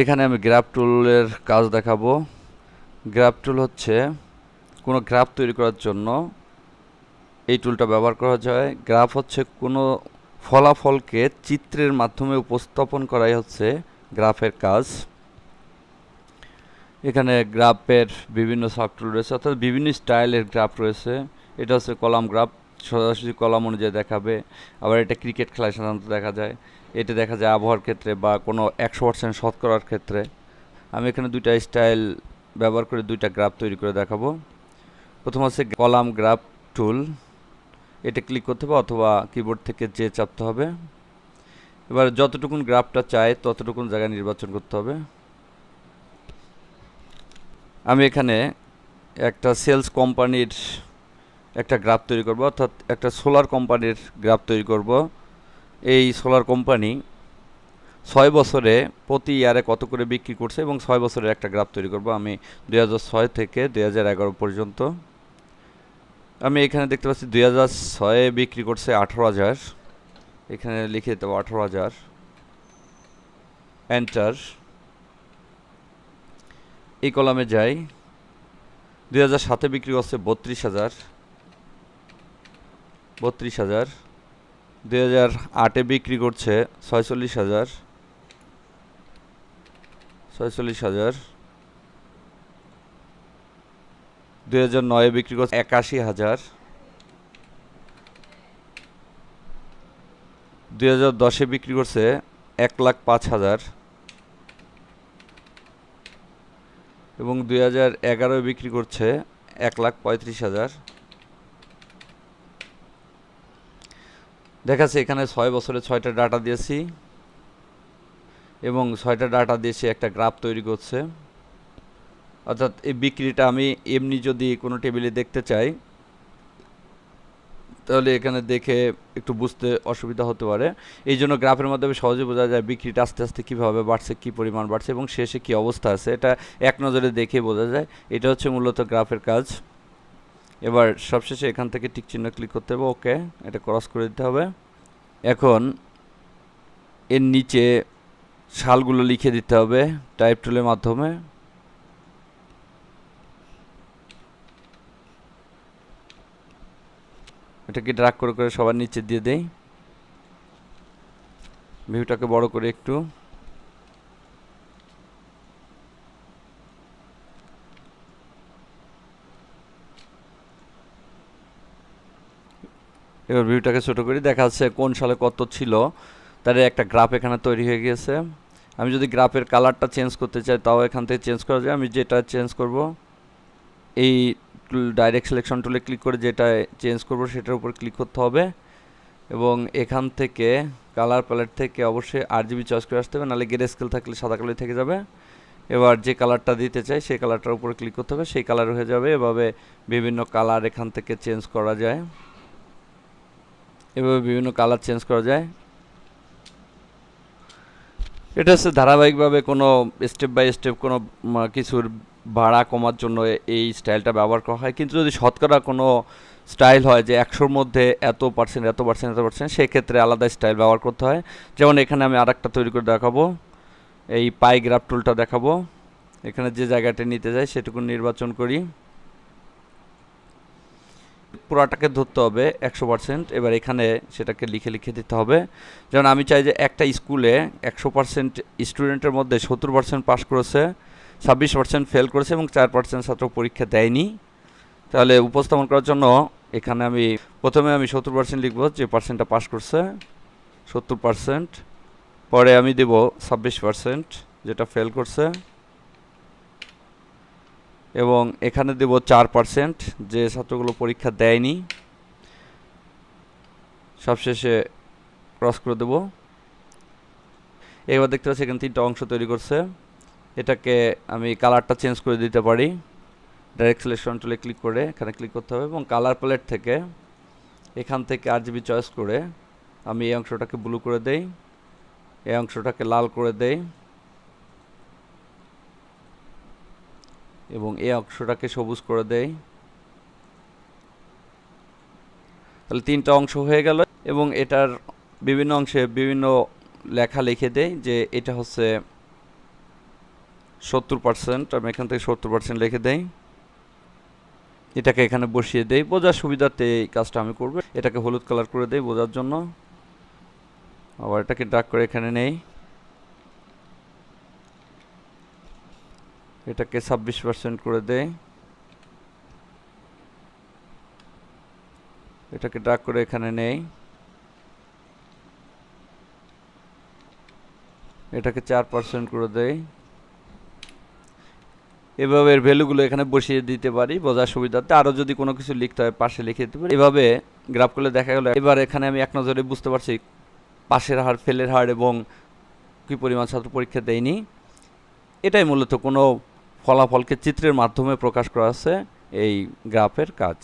এখানে আমি গ্রাফ টুলের কাজ দেখাবো। গ্রাফ টুল হচ্ছে কোনো গ্রাফ তৈরি করার জন্য এই টুলটা ব্যবহার করা যায়। গ্রাফ হচ্ছে কোনো ফলাফলকে চিত্রের মাধ্যমে উপস্থাপন করাই হচ্ছে গ্রাফের কাজ। এখানে গ্রাফের বিভিন্ন সাব টুল রয়েছে, অর্থাৎ বিভিন্ন স্টাইলের গ্রাফ রয়েছে। এটা হচ্ছে কলাম গ্রাফ, সরাসরি কলাম অনুযায়ী দেখাবে। আবার এটা ক্রিকেট খেলায় সাধারণত দেখা যায়। এটা দেখা যায় আবহাওয়ার ক্ষেত্রে বা কোনো 100% শতকরার ক্ষেত্রে। আমি এখানে দুইটা স্টাইল ব্যবহার করে দুইটা গ্রাফ তৈরি করে দেখাবো। প্রথম হচ্ছে কলাম গ্রাফ টুল, এটা ক্লিক করতে হবে অথবা কিবোর্ড থেকে যে চাপতে হবে। এবার যতটুকুন গ্রাফটা চাই ততটুকুন জায়গা নির্বাচন করতে হবে। আমি এখানে একটা সেলস কোম্পানির একটা গ্রাফ তৈরি করব, অর্থাৎ একটা সোলার কোম্পানির গ্রাফ তৈরি করব। এই সোলার কোম্পানি 6 বছরে প্রতি ইয়ারে কত করে বিক্রি করছে এবং 6 বছরের একটা গ্রাফ তৈরি করব আমি 2006 থেকে 2011 পর্যন্ত। আমি এখানে দেখতে পাচ্ছি 2006-এ বিক্রি করছে 18,000। এখানে লিখে দিতে হবে 18,000, এন্টার। এই কলামে যাই, 2007-এ বিক্রি করছে 32,000, 2008-এ বিক্রি করছে 46,000, 2009-এ বিক্রি করছে 81,000, 2010-এ বিক্রি করছে 1,05,000 এবং 2011-এ বিক্রি করছে 1,35,000। দেখাচ্ছে এখানে 6 বছরে 6টা ডাটা দিয়েছি এবং 6টা ডাটা দিয়ে সে একটা গ্রাফ তৈরি করছে। অর্থাৎ এই বিক্রিটা আমি এমনি যদি কোনো টেবিলে দেখতে চাই তাহলে এখানে দেখে একটু বুঝতে অসুবিধা হতে পারে। এই জন্য গ্রাফের মাধ্যমে সহজে বোঝা যায় বিক্রিটা আস্তে আস্তে কীভাবে বাড়ছে, কী পরিমাণ বাড়ছে এবং শেষে কী অবস্থা আছে, এটা এক নজরে দেখে বোঝা যায়। এটা হচ্ছে মূলত গ্রাফের কাজ। এবার সবশেষে এখান থেকে টিক চিহ্ন ক্লিক করতে হবে, ওকে, এটা ক্রস করে দিতে হবে। এখন এর নিচে সালগুলো লিখে দিতে হবে টাইপ টুলের মাধ্যমে। এটাকে ড্রাগ করে করে সবার নিচে দিয়ে দেই। ভিউটাকে বড় করে একটু। এবার ভিউটাকে ছোট করে দেখা যাচ্ছে কোন সালে কত ছিল তার একটা গ্রাফ এখানে তৈরি হয়ে গিয়েছে। আমি যদি গ্রাফের কালারটা চেঞ্জ করতে চাই তাও এখান থেকে চেঞ্জ করা যায়। আমি যেটা চেঞ্জ করব এই ডাইরেক্ট সিলেকশন টুলে ক্লিক করে যেটা চেঞ্জ করব সেটার উপর ক্লিক করতে হবে এবং এখান থেকে কালার প্যালেট থেকে অবশ্যই RGB চয়েস করে আসতে হবে, নাহলে গ্রে স্কেল থাকলে সাদা কালোই থেকে যাবে। এবার যে কালারটা দিতে চাই সেই কালারটার উপরে ক্লিক করতে হবে, সেই কালার হয়ে যাবে। এভাবে বিভিন্ন কালার এখান থেকে চেঞ্জ করা যায়, এভাবে বিভিন্ন কালার চেঞ্জ করা যায়। এটা হচ্ছে ধারাবাহিকভাবে কোনো স্টেপ বাই স্টেপ কোনো কিছুর ভাড়া কমার জন্য এই স্টাইলটা ব্যবহার করা হয়। কিন্তু যদি শতকরা কোনো স্টাইল হয় যে 100-র মধ্যে এত পার্সেন্ট এত পার্সেন্ট এত পার্সেন্ট, সেক্ষেত্রে আলাদা স্টাইল ব্যবহার করতে হয়। যেমন এখানে আমি আরেকটা তৈরি করে দেখাবো, এই পাই গ্রাফ টুলটা দেখাবো। এখানে যে জায়গাটা নিতে যাই সেটুকু নির্বাচন করি, পুরাটাকে ধরতে হবে 100%। এবার এখানে সেটাকে লিখে লিখে দিতে হবে। যেমন আমি চাই যে একটা স্কুলে 100% স্টুডেন্টের মধ্যে 70% পাস করেছে, 26% ফেল করেছে এবং 4% ছাত্র পরীক্ষা দেয়নি। তাহলে উপস্থাপন করার জন্য এখানে আমি প্রথমে 70% লিখব, যে পার্সেন্টটা পাস করছে 70%। পরে আমি দেব 26% যেটা ফেল করছে এবং এখানে দেব 4% যে ছাত্রগুলো পরীক্ষা দেয়নি। সবশেষে ক্রস করে দেব। এবার দেখতে পাচ্ছি এখানে 3টা অংশ তৈরি করছে। এটাকে আমি কালারটা চেঞ্জ করে দিতে পারি। ডাইরেক্ট সিলেকশন টুলে ক্লিক করে এখানে ক্লিক করতে হবে এবং কালার প্যালেট থেকে এখান থেকে RGB চয়েস করে আমি এই অংশটাকে ব্লু করে দেই, এই অংশটাকে লাল করে দেই এবং এই অংশটাকে সবুজ করে দেই। তাহলে 3টা অংশ হয়ে গেল এবং এটার বিভিন্ন অংশে বিভিন্ন লেখা লিখে দেই যে এটা হচ্ছে 70%, আমি এখান থেকে 70% লিখে দেই, এটাকে এখানে বসিয়ে দেই। বোঝার সুবিধাতে এই কাজটা আমি করব। এটাকে হলুদ কালার করে দেই বোঝার জন্য। আবার এটাকে ড্র্যাগ করে এখানে নেই, এটাকে 26% করে দেই, এটাকে ড্র্যাগ করে এখানে নেই, এটাকে 4% করে দেই। এভাবে এর ভ্যালুগুলো এখানে বসিয়ে দিতে পারি বোঝার সুবিধাতে। আরও যদি কোনো কিছু লিখতে হয় পাশে লিখে দিতে পারি। এভাবে গ্রাফ করলে দেখা গেল এবার এখানে আমি এক নজরে বুঝতে পারছি পাশের হার, ফেলের হার এবং কী পরিমাণ ছাত্র পরীক্ষা দেয়নি। এটাই মূলত কোনো ফলাফলকে চিত্রের মাধ্যমে প্রকাশ করা আছে এই গ্রাফের কাজ।